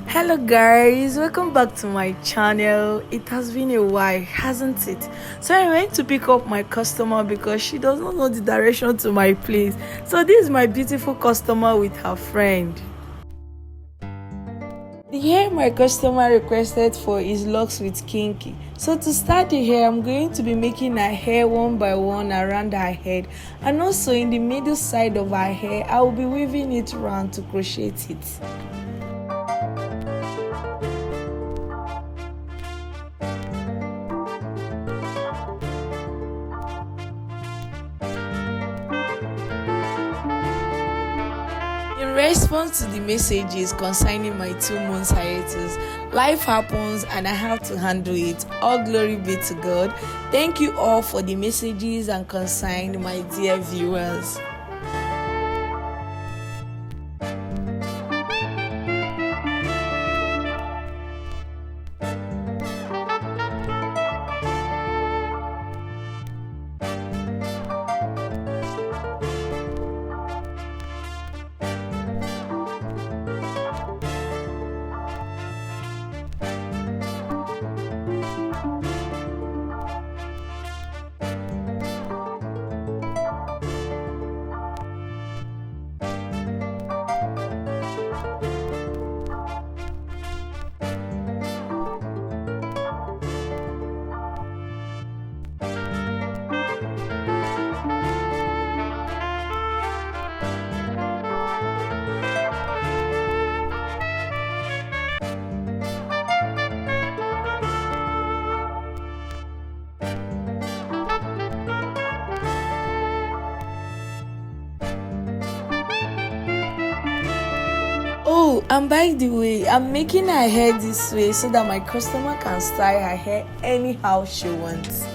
Hello guys, welcome back to my channel. It has been a while, hasn't it? So I went to pick up my customer because she does not know the direction to my place. So this is my beautiful customer with her friend. The hair my customer requested for is locks with kinky. So to start the hair, I'm going to be making her hair one by one around her head, and also in the middle side of her hair I will be weaving it round to crochet it. In response to the messages concerning my 2 months hiatus, life happens and I have to handle it. All glory be to God. Thank you all for the messages and concern, my dear viewers. Oh, and by the way, I'm making her hair this way so that my customer can style her hair anyhow she wants.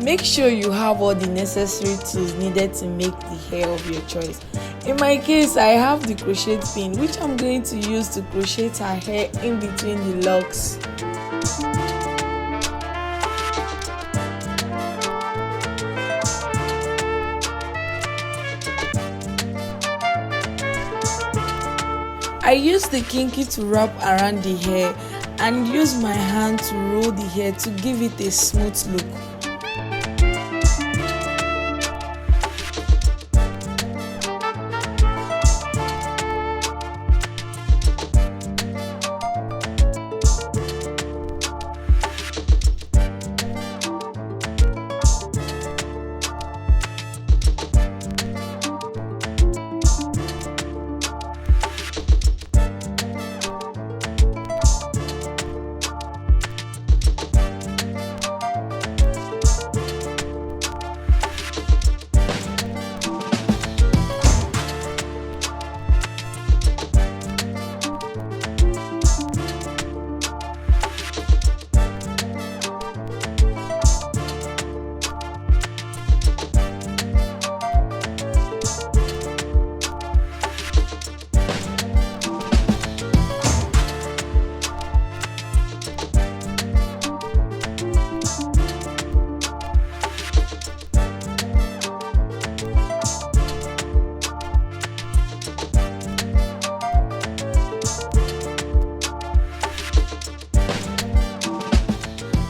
Make sure you have all the necessary tools needed to make the hair of your choice. In my case, I have the crochet pin, which I'm going to use to crochet her hair in between the locks. I use the kinky to wrap around the hair and use my hand to roll the hair to give it a smooth look.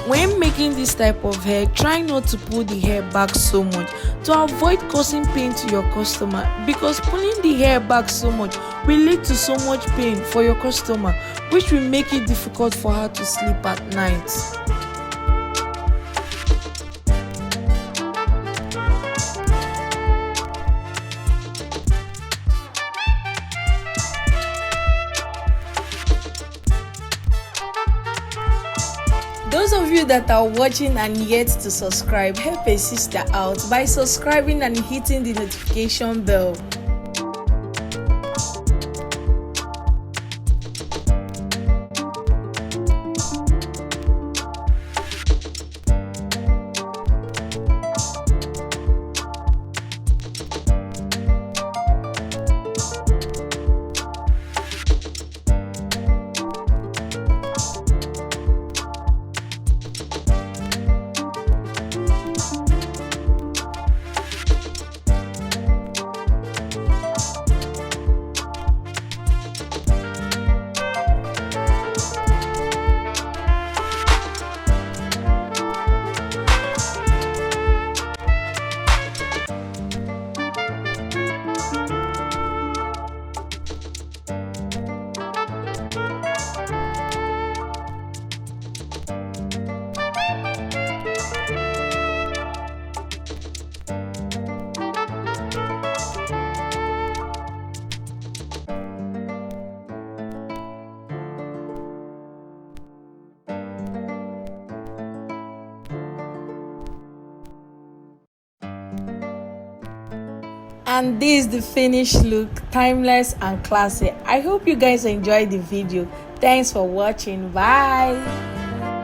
When making this type of hair, try not to pull the hair back so much to avoid causing pain to your customer, because pulling the hair back so much will lead to so much pain for your customer, which will make it difficult for her to sleep at night. Those of you that are watching and yet to subscribe, help a sister out by subscribing and hitting the notification bell. And this is the finished look, timeless and classy. I hope you guys enjoyed the video. Thanks for watching. Bye.